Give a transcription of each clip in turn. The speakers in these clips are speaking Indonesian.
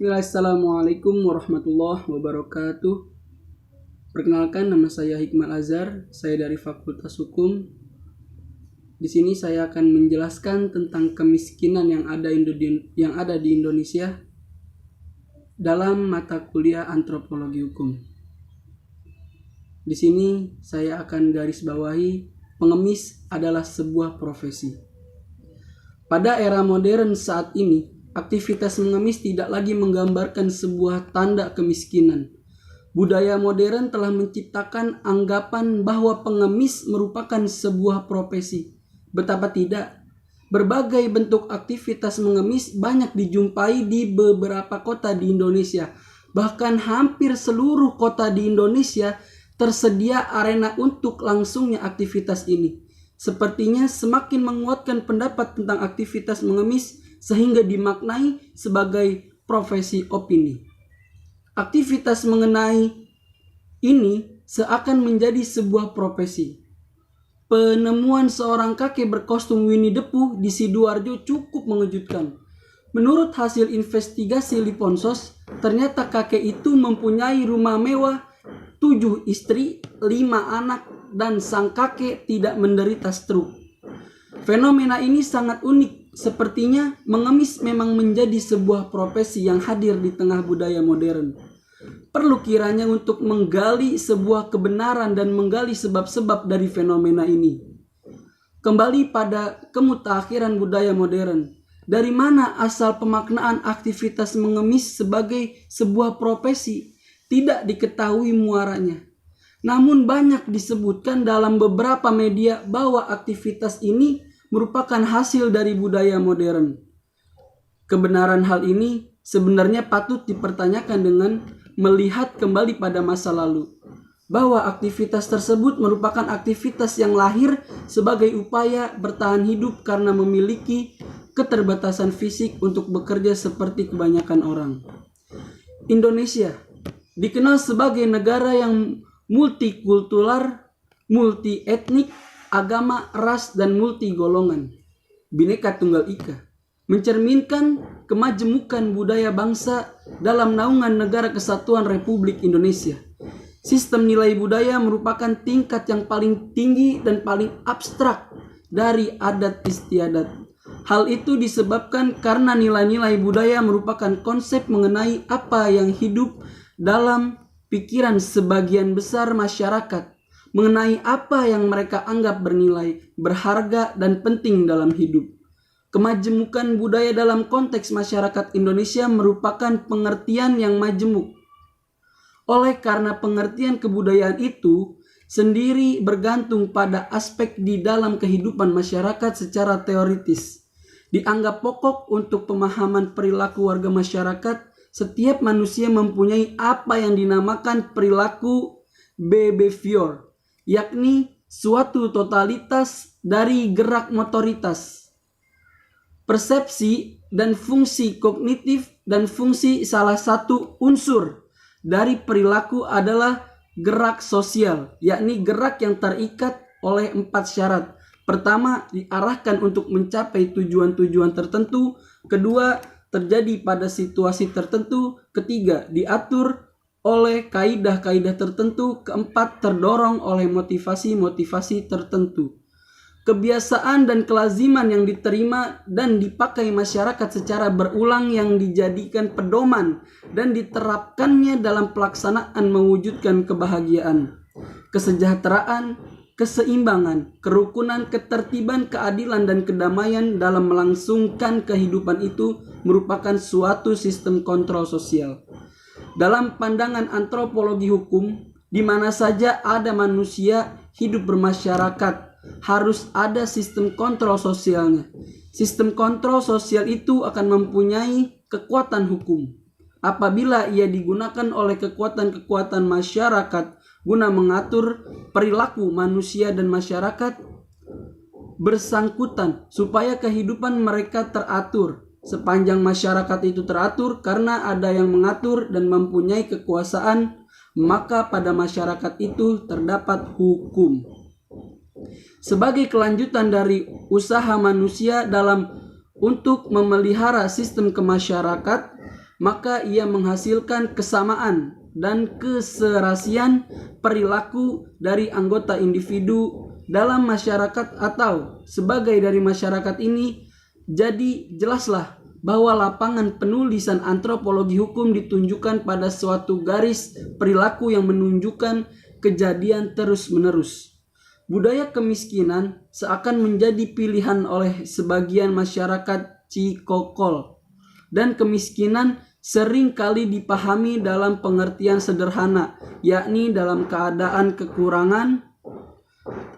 Assalamualaikum warahmatullahi wabarakatuh. Perkenalkan, nama saya Hikmal Azhar. Saya dari Fakultas Hukum. Di sini saya akan menjelaskan tentang kemiskinan yang ada di Indonesia dalam mata kuliah Antropologi Hukum. Di sini saya akan garis bawahi pengemis adalah sebuah profesi. Pada era modern saat ini, aktivitas mengemis tidak lagi menggambarkan sebuah tanda kemiskinan. Budaya modern telah menciptakan anggapan bahwa pengemis merupakan sebuah profesi. Betapa tidak, berbagai bentuk aktivitas mengemis banyak dijumpai di beberapa kota di Indonesia. Bahkan hampir seluruh kota di Indonesia tersedia arena untuk langsungnya aktivitas ini. Sepertinya semakin menguatkan pendapat tentang aktivitas mengemis sehingga dimaknai sebagai profesi opini. Aktivitas mengenai ini seakan menjadi sebuah profesi. Penemuan seorang kakek berkostum Winnie the Pooh di Sidoarjo cukup mengejutkan. Menurut hasil investigasi Liponsos, ternyata kakek itu mempunyai rumah mewah, 7 istri, 5 anak, dan sang kakek tidak menderita stroke. Fenomena ini sangat unik. Sepertinya mengemis memang menjadi sebuah profesi yang hadir di tengah budaya modern. Perlu kiranya untuk menggali sebuah kebenaran dan menggali sebab-sebab dari fenomena ini. Kembali pada kemutakhiran budaya modern. Dari mana asal pemaknaan aktivitas mengemis sebagai sebuah profesi? Tidak diketahui muaranya. Namun banyak disebutkan dalam beberapa media bahwa aktivitas ini merupakan hasil dari budaya modern. Kebenaran hal ini sebenarnya patut dipertanyakan dengan melihat kembali pada masa lalu. Bahwa aktivitas tersebut merupakan aktivitas yang lahir sebagai upaya bertahan hidup karena memiliki keterbatasan fisik untuk bekerja seperti kebanyakan orang. Indonesia dikenal sebagai negara yang multikultural, multi etnik, agama, ras, dan multi golongan, Bhinneka Tunggal Ika, mencerminkan kemajemukan budaya bangsa dalam naungan Negara Kesatuan Republik Indonesia. Sistem nilai budaya merupakan tingkat yang paling tinggi dan paling abstrak dari adat istiadat. Hal itu disebabkan karena nilai-nilai budaya merupakan konsep mengenai apa yang hidup dalam pikiran sebagian besar masyarakat, mengenai apa yang mereka anggap bernilai, berharga, dan penting dalam hidup. Kemajemukan budaya dalam konteks masyarakat Indonesia merupakan pengertian yang majemuk. Oleh karena pengertian kebudayaan itu sendiri bergantung pada aspek di dalam kehidupan masyarakat secara teoritis. Dianggap pokok untuk pemahaman perilaku warga masyarakat, setiap manusia mempunyai apa yang dinamakan perilaku behavior, yakni suatu totalitas dari gerak motoritas, persepsi, dan fungsi kognitif, dan fungsi salah satu unsur dari perilaku adalah gerak sosial, yakni gerak yang terikat oleh 4 syarat. Pertama, diarahkan untuk mencapai tujuan-tujuan tertentu. Kedua, terjadi pada situasi tertentu. Ketiga, diatur oleh kaidah-kaidah tertentu. Keempat, terdorong oleh motivasi-motivasi tertentu. Kebiasaan dan kelaziman yang diterima dan dipakai masyarakat secara berulang yang dijadikan pedoman dan diterapkannya dalam pelaksanaan mewujudkan kebahagiaan, kesejahteraan, keseimbangan, kerukunan, ketertiban, keadilan, dan kedamaian dalam melangsungkan kehidupan itu merupakan suatu sistem kontrol sosial. Dalam pandangan antropologi hukum, di mana saja ada manusia hidup bermasyarakat, harus ada sistem kontrol sosialnya. Sistem kontrol sosial itu akan mempunyai kekuatan hukum. Apabila ia digunakan oleh kekuatan-kekuatan masyarakat guna mengatur perilaku manusia dan masyarakat bersangkutan supaya kehidupan mereka teratur. Sepanjang masyarakat itu teratur karena ada yang mengatur dan mempunyai kekuasaan, maka pada masyarakat itu terdapat hukum. Sebagai kelanjutan dari usaha manusia untuk memelihara sistem kemasyarakatan, maka ia menghasilkan kesamaan dan keserasian perilaku dari anggota individu dalam masyarakat atau sebagai dari masyarakat ini. Jadi jelaslah bahwa lapangan penulisan antropologi hukum ditunjukkan pada suatu garis perilaku yang menunjukkan kejadian terus-menerus. Budaya kemiskinan seakan menjadi pilihan oleh sebagian masyarakat Cikokol, dan kemiskinan sering kali dipahami dalam pengertian sederhana, yakni dalam keadaan kekurangan,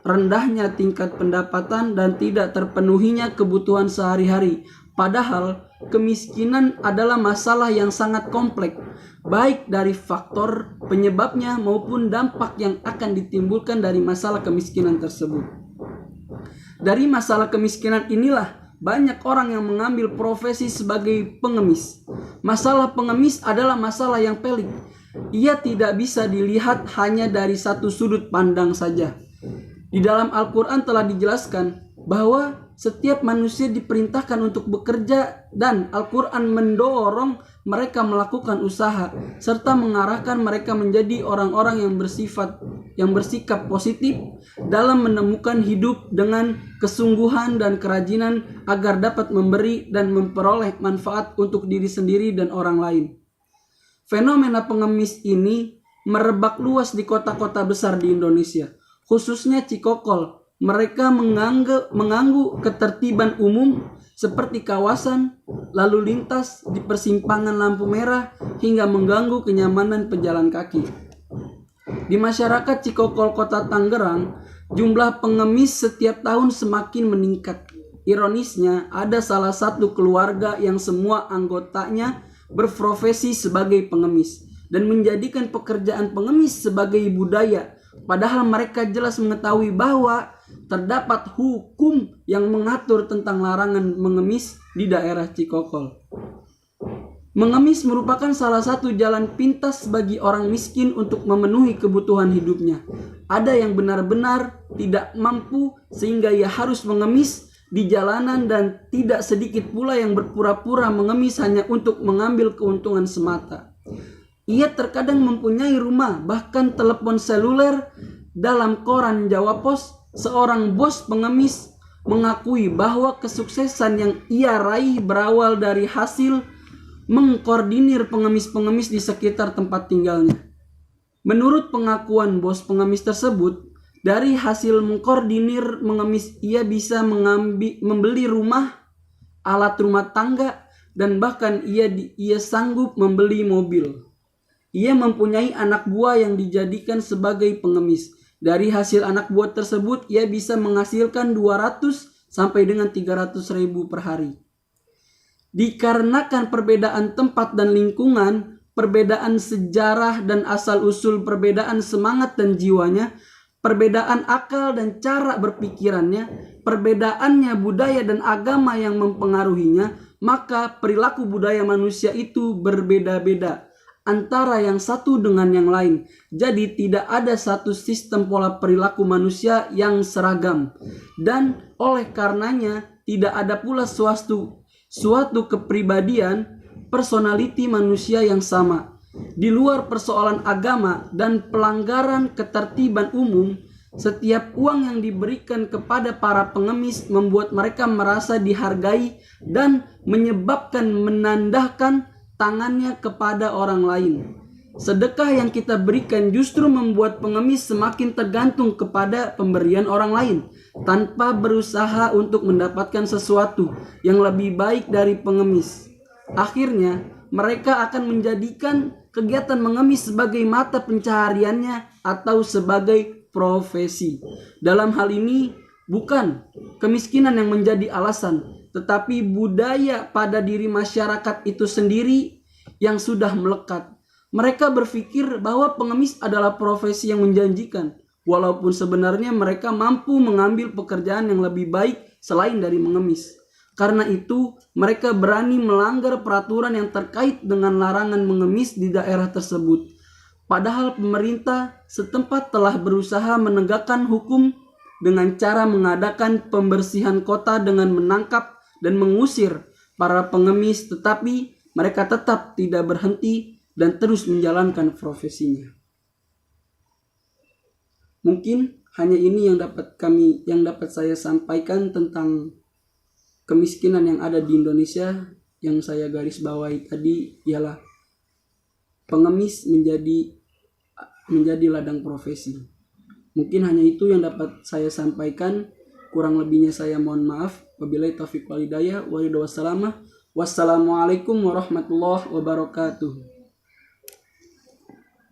rendahnya tingkat pendapatan, dan tidak terpenuhinya kebutuhan sehari-hari. Padahal kemiskinan adalah masalah yang sangat kompleks, baik dari faktor penyebabnya maupun dampak yang akan ditimbulkan dari masalah kemiskinan tersebut. Dari masalah kemiskinan inilah banyak orang yang mengambil profesi sebagai pengemis. Masalah pengemis adalah masalah yang pelik. Ia tidak bisa dilihat hanya dari satu sudut pandang saja. Di dalam Al-Quran telah dijelaskan bahwa setiap manusia diperintahkan untuk bekerja, dan Al-Quran mendorong mereka melakukan usaha serta mengarahkan mereka menjadi orang-orang yang bersikap positif dalam menemukan hidup dengan kesungguhan dan kerajinan agar dapat memberi dan memperoleh manfaat untuk diri sendiri dan orang lain. Fenomena pengemis ini merebak luas di kota-kota besar di Indonesia, khususnya Cikokol. Mereka mengganggu ketertiban umum seperti kawasan lalu lintas di persimpangan lampu merah hingga mengganggu kenyamanan pejalan kaki. Di masyarakat Cikokol Kota Tangerang, jumlah pengemis setiap tahun semakin meningkat. Ironisnya, ada salah satu keluarga yang semua anggotanya berprofesi sebagai pengemis dan menjadikan pekerjaan pengemis sebagai budaya, padahal mereka jelas mengetahui bahwa terdapat hukum yang mengatur tentang larangan mengemis di daerah Cikokol. Mengemis merupakan salah satu jalan pintas bagi orang miskin untuk memenuhi kebutuhan hidupnya. Ada yang benar-benar tidak mampu sehingga ia harus mengemis di jalanan, dan tidak sedikit pula yang berpura-pura mengemis hanya untuk mengambil keuntungan semata. Ia terkadang mempunyai rumah, bahkan telepon seluler. Dalam koran Jawa Pos, seorang bos pengemis mengakui bahwa kesuksesan yang ia raih berawal dari hasil mengkoordinir pengemis-pengemis di sekitar tempat tinggalnya. Menurut pengakuan bos pengemis tersebut, dari hasil mengkoordinir mengemis ia bisa membeli rumah, alat rumah tangga, dan bahkan ia sanggup membeli mobil. Ia mempunyai anak buah yang dijadikan sebagai pengemis. Dari hasil anak buah tersebut ia bisa menghasilkan 200 sampai dengan 300 ribu per hari. Dikarenakan perbedaan tempat dan lingkungan, perbedaan sejarah dan asal-usul perbedaan semangat dan jiwanya, perbedaan akal dan cara berpikirannya, perbedaannya budaya dan agama yang mempengaruhinya, maka perilaku budaya manusia itu berbeda-beda antara yang satu dengan yang lain. Jadi tidak ada satu sistem pola perilaku manusia yang seragam, dan oleh karenanya tidak ada pula suatu kepribadian, personality manusia yang sama. Di luar persoalan agama dan pelanggaran ketertiban umum, setiap uang yang diberikan kepada para pengemis membuat mereka merasa dihargai dan menyebabkan menandahkan tangannya kepada orang lain. Sedekah yang kita berikan justru membuat pengemis semakin tergantung kepada pemberian orang lain tanpa berusaha untuk mendapatkan sesuatu yang lebih baik dari pengemis. Akhirnya, mereka akan menjadikan kegiatan mengemis sebagai mata pencahariannya atau sebagai profesi. Dalam hal ini, bukan kemiskinan yang menjadi alasan, tetapi budaya pada diri masyarakat itu sendiri yang sudah melekat. Mereka berpikir bahwa pengemis adalah profesi yang menjanjikan, walaupun sebenarnya mereka mampu mengambil pekerjaan yang lebih baik selain dari mengemis. Karena itu, mereka berani melanggar peraturan yang terkait dengan larangan mengemis di daerah tersebut. Padahal pemerintah setempat telah berusaha menegakkan hukum dengan cara mengadakan pembersihan kota dengan menangkap dan mengusir para pengemis, tetapi mereka tetap tidak berhenti dan terus menjalankan profesinya. Mungkin hanya ini yang dapat saya sampaikan tentang kemiskinan yang ada di Indonesia. Yang saya garis bawahi tadi ialah pengemis menjadi ladang profesi. Mungkin hanya itu yang dapat saya sampaikan. Kurang lebihnya saya mohon maaf. Wabillahi taufiq wal hidayah. Wassalamualaikum warahmatullahi wabarakatuh.